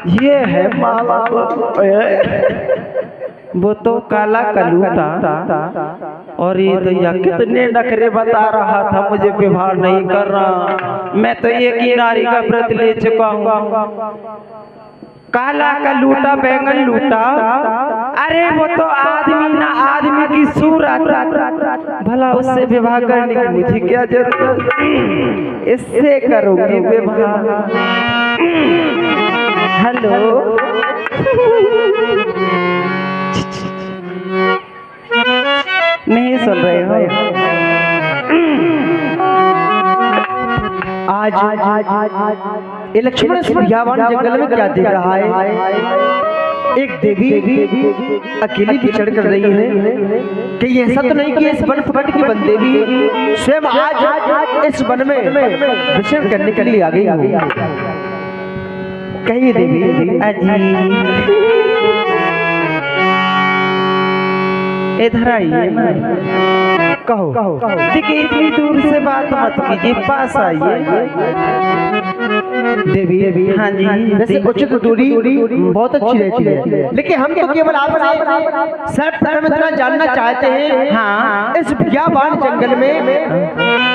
ये है माला। वो तो काला कलूटा और ये तो यह कितने नखरे बता रहा था मुझे विवाह नहीं कर रहा। मैं तो एक ही नारी का व्रत ले चुका हूँ। काला का लूटा बैंगन लूटा, अरे वो तो आदमी ना आदमी की सूरत, भला उससे विवाह करने की मुझे क्या जरूरत, इससे करूंगी विवाह। हेलो नहीं सुन रहे हो? आज लक्ष्मण इस भयावन जंगल में क्या देख रहा है? एक देवी अकेली विचरण कर रही है कि ऐसा तो नहीं कि इस वन फकट की बन देवी स्वयं आज इस वन में विचरण करने के लिए आ गई हो। कहिए देवी। इधर आइए ना, कहो। देखिए इतनी दूर से बात मत कीजिए, पास आइए। देवी हाँ जी, वैसे उचित दूरी बहुत अच्छी रहती है, लेकिन हम तो केवल आपसे सर्वप्रथम इतना जानना चाहते हैं। हाँ, इस भयावन जंगल में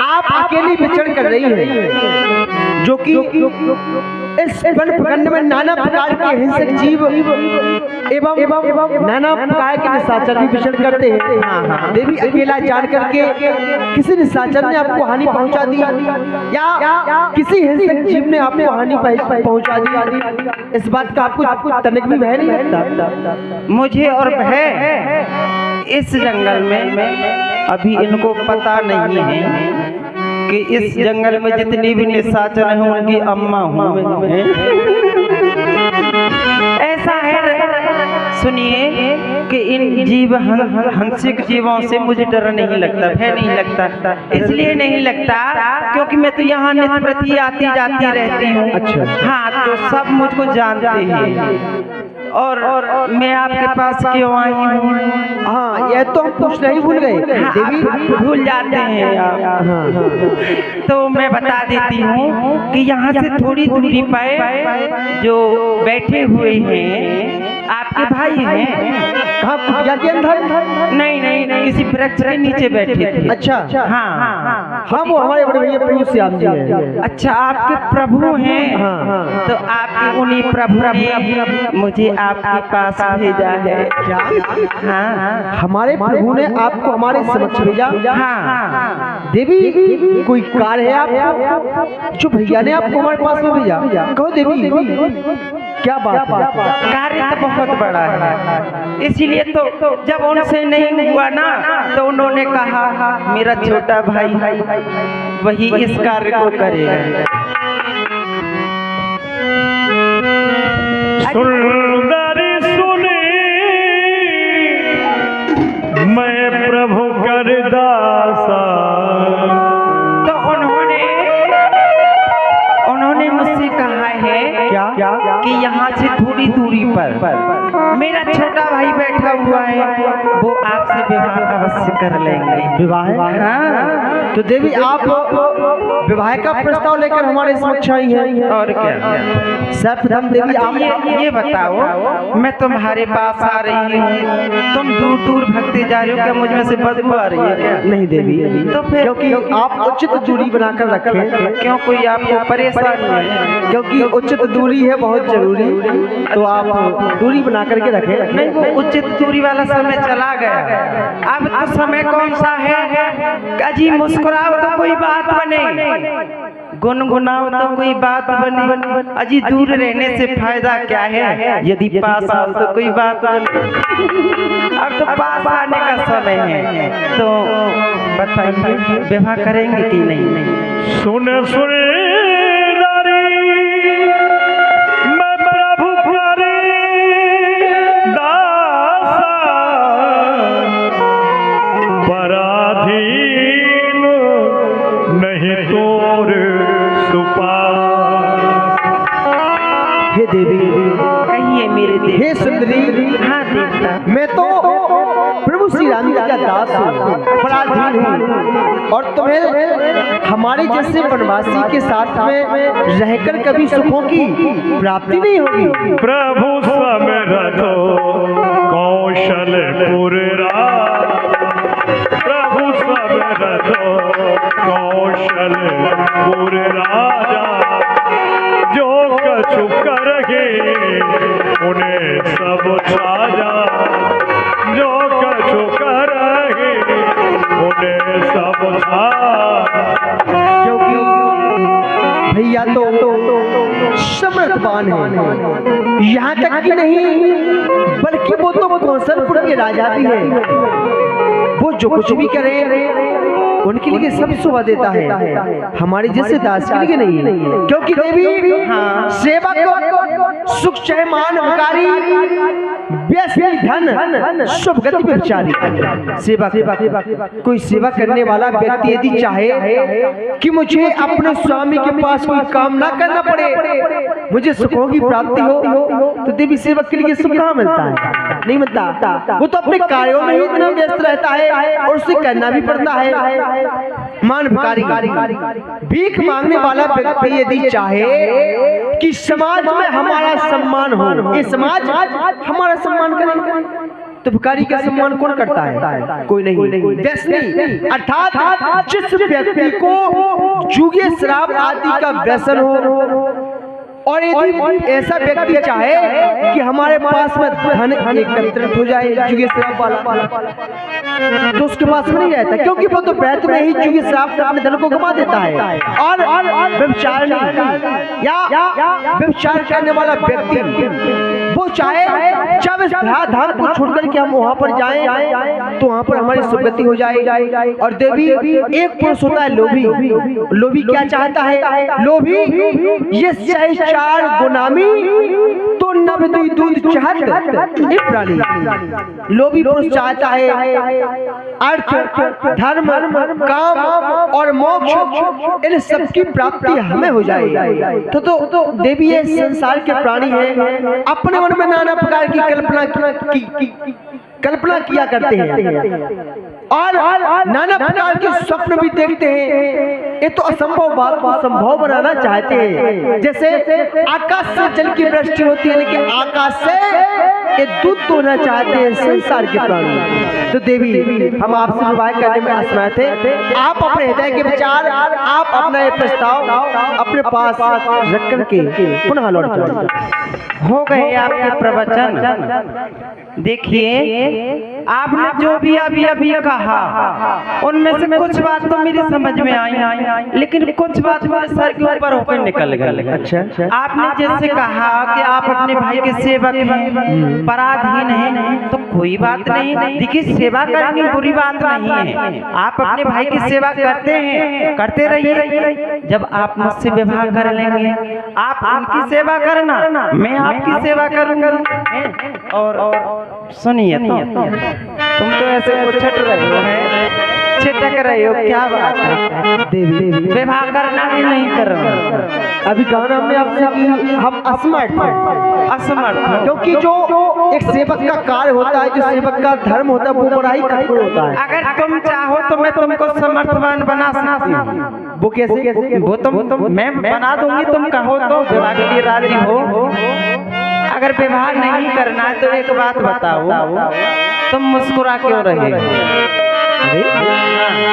आप अकेली विचरण कर रही हैं, जो कि इस वन प्रखंड में नाना प्रकार के हिंसक जीव एवं नाना प्रकार के निशाचर भी विचरण करते हैं। हाँ, देवी अकेला जान करके किसी निशाचर ने आपको हानि पहुंचा दी या किसी हिंसक जीव ने आपको हानि पहुंचा दी, इस बात का आपको तनिक भी भय नहीं लगता? मुझे और भय इस जंगल में अभी इनको पता नहीं है कि इस जंगल में जितनी भी निशाचर हैं उनकी अम्मा हूँ। ऐसा है, सुनिए कि इन जीव हंसिक जीवों से मुझे डर नहीं लगता, भय नहीं लगता। इसलिए नहीं लगता क्योंकि मैं तो यहाँ नित्य प्रति आती जाती रहती हूँ। अच्छा। हाँ, तो सब मुझको जानते हैं और मैं आपके पास क्यों आई हूँ? हाँ, ये तो हम पूछना ही भूल गए। हाँ, देवी भूल जाते हैं आप। तो मैं बता देती हूँ कि यहाँ से थोड़ी दूरी पर जो बैठे हुए हैं आपके भाई हैं। कहाँ नहीं, किसी वृक्ष के नीचे बैठे थे। अच्छा। हाँ, हम हमारे बड़े भैया प्रभु श्याम जी हैं। अच्छा, आपके प्रभु हैं। हाँ, तो आपके उन्हीं प्रभु ने मुझे आपके पास भेजा है। क्या? हाँ, हमारे प्रभु ने आपको हमारे समक्ष भेजा? हाँ। देवी कोई कार्य है आप जो भैया ने आपको हमारे पास में भेजा? कहो देवी, क्या बात है? कार्य तो बहुत बड़ा है, इसीलिए तो जब उनसे नहीं हुआ ना तो उन्होंने कहा मेरा छोटा भाई वही इस कार्य को करेगा। सुंदरी सुनी मैं प्रभु कर दासा, तो उन्होंने मुझसे कहा है क्या कि यहाँ से थोड़ी दूरी पर मेरा छोटा भाई बैठा हुआ है, वो आपसे विवाह अवश्य कर लेंगे। विवाह? हाँ। तो देवी आप विवाह का प्रस्ताव लेकर हमारे समक्ष आई हैं। और क्या? सर्वप्रथम देवी आप ये बताओ, मैं तुम्हारे पास आ रही हूँ, तुम दूर दूर भगते जा रहे हो, क्या मुझ में से बदबू आ रही है क्या? नहीं देवी, तो फिर क्योंकि आप उचित दूरी बनाकर रखें। क्यों, कोई आपको परेशानी है? क्योंकि उचित दूरी है बहुत जरूरी, तो आप दूरी बना करके रखें। नहीं, वो उचित दूरी वाला समय चला गया, अब तो समय कौन सा है? अजी मुस्कुराओ तो कोई बात बने, गुनगुनाओ तो कोई बात बने। अजी दूर रहने से फायदा क्या है, यदि पास आओ तो कोई बात बने। अब तो पास आने का समय है, तो बताइए विवाह करेंगे कि नहीं? सुने नारी मैं प्रभु करे दासा, पराधीन नहीं तोर सुपास। हे देवी, कहिए मेरे देवी। हे सुंदरी। हाँ देवता, मैं तो प्रभु श्री राम जी का दास हूँ, पराधीन हूँ, और तुम्हें हमारे जैसे वनवासी के साथ में रहकर कभी सुखों की प्राप्ति नहीं होगी। प्रभु समरथो कौशलपुर प्रभु समरथो कौशलपुर राजा जो कछु करगे उन्हें सब छाया जो कछु करगे उन्हें सब छाया। क्योंकि भैया तो समर्थवान है, यहाँ तक कि नहीं बल्कि वो तो कौशलपुर के राजा भी है। वो जो कुछ भी करे उनके लिए सब शोभा देता है, हमारे जैसे दास के लिए नहीं। क्योंकि देवी सेवा को सुख चय मान भिखारी व्यसनी धन शुभ गति विचारी। सेवा कोई सेवा करने वाला व्यक्ति यदि चाहे कि मुझे अपने स्वामी के पास कोई काम ना करना पड़े, मुझे सुखों की प्राप्ति हो, तो देवी सेवक के लिए सुख कहाँ मिलता है? नहीं मिलता। वो तो अपने कार्यों में ही इतना व्यस्त रहता है और उसे करना भी पड़ता है। मान भिखारी भीख मांगने वाला व्यक्ति यदि चाहे कि समाज में हमारा सम्मान हो, ये समाज हमारा सम्मान करे, तो भिखारी का सम्मान कौन करता है? कोई नहीं। व्यसनी अर्थात जिस व्यक्ति को जुए शराब आदि का व्यसन हो, और यदि ऐसा व्यक्ति चाहे कि हमारे पास में धन एकत्रित हो जाए जुए शराब वाला, तो उसके पास में नहीं रहता, क्योंकि वो तो बैत में ही जुए शराब से अपने धन को गवा देता है। और व्यभिचार या व्यभिचार करने वाला व्यक्ति वो चाहे जब इस धाम को छोड़कर के हम वहाँ पर जाएं तो वहाँ पर हमारी सुगति हो जाए। और देवी एक पुरुष होता है लोभी। लोभी क्या चाहता है? लोभी ये चार गुलामी तो नभ दूध चाहत ये प्राणी। लोभी पुरुष चाहता है अर्थ धर्म काम और मोक्ष, इन सबकी प्राप्ति हमें हो जाए। तो देवी ये संसार के प्राणी है, अपने मन में नाना प्रकार की कल्पना किया करते हैं और नाना प्रकार के स्वप्न भी देखते हैं। ये तो असंभव बात को संभव बनाना चाहते हैं। जैसे आकाश से जल की वृष्टि होती है, लेकिन आकाश से ये दूध तोड़ना चाहते हैं संसार के प्राणी। तो देवी हम आपसे विवाह करने में असमर्थ थे। आप अपने हृदय के विचार, आप अपना ये प्रस्ताव अपने पास रख करके पुनः लौट जाओ। हो गए आपके प्रवचन। देखिए आपने जो भी अभी कहा उनमें से कुछ बात तो मेरी समझ में आई, लेकिन कुछ बात मेरे सर के ऊपर होकर निकल गई। अच्छा, आपने जैसे कहा कि आप अपने भाई के सेवक हैं, पराधीन हैं, तो कोई बात नहीं। देखिए सेवा करनी बुरी बात नहीं है, आप अपने भाई की सेवा करते हैं, करते रहिए। जब आप मुझसे विवाह कर लेंगे, आप उनकी सेवा करना, मैं आपकी सेवा करूंगा। और सुनिए तुम तो ऐसे उछट रहे हो, छिटक रहे हो, क्या बात है? देवी विवाह करना ही नहीं करना। अभी गाना में आपसे हम असमर्थ हैं, क्योंकि जो एक सेवक का कार्य होता है, जो सेवक का धर्म होता है, वो बड़ा ही कठोर होता है। अगर तुम चाहो तो मैं तुमको समर्थवान बना सकती हूँ। वो कैसे? वो तुम मैं बना दूंगी, तुम कहो तो विवाह के लिए राजी हो। अगर विवाह नहीं करना है तो एक बात बताओ, तुम मुस्कुरा क्यों रहे?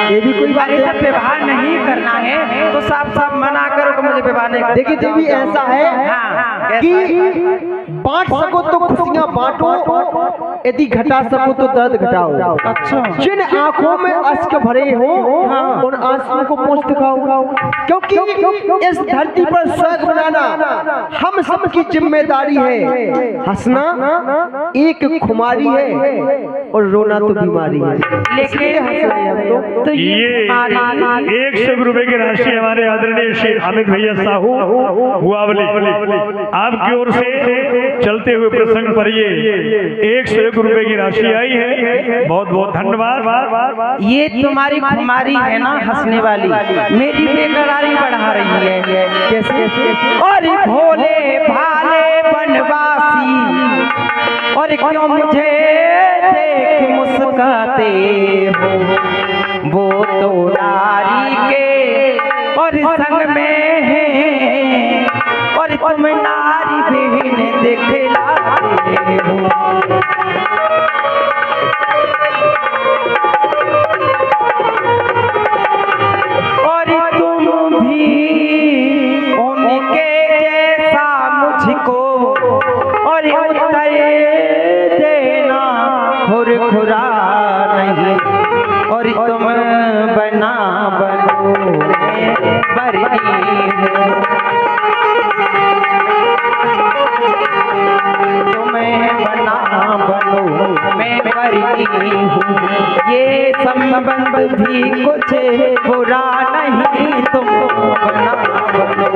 ये भी कोई बात जब विवाह नहीं करना है तो साफ साफ मना करो कि मुझे विवाह नहीं करना। देखिए देवी ऐसा है कि बांट सको तो खुशियां बांटो, यदि घटा सको तो दर्द घटाओ। अच्छा, जिन आंखों में अश्क भरे हो उन आंसुओं को पोंछ दिखाओ, क्योंकि इस धरती पर स्वर्ग बनाना हम सबकी जिम्मेदारी है। हंसना एक खुमारी है और रोना तो बीमारी है। लेकिन तो ये 100 रुपए की राशि हमारे आदरणीय श्री अमित भैया साहू गुआवली आपकी ओर से चलते हुए प्रसंग पर ये 101 रुपए की राशि आई है। बहुत बहुत धन्यवाद। ये तुम्हारी खुमारी है ना हंसने वाली, मेरी बेकरारी बढ़ा रही है। कैसे? और भोले भाले बनवासी, और क्यों मुझे देख मुस्काते हो, वो तो नारी के और संग में है, और तुम नारी विहीन दिखलाते हो। और तुम भी उनके जैसा मुझको और उत्तर देना खुरखुरा नहीं, और तुम बना बनो बरनी हो, तुम्हें बना बनो मैं बरनी हूँ। ये संबंध भी कुछ बुरा नहीं, तुम बना बनो।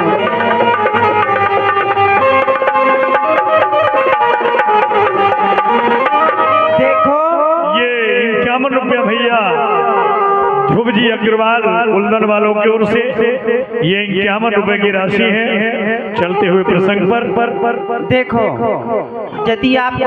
देखो ये 51 रुपया भैया ध्रुव जी अग्रवाल उल्दन वालों की ओर से ये 51 रुपए की राशि है। चलते हुए प्रसंग पर देखो, यदि आपको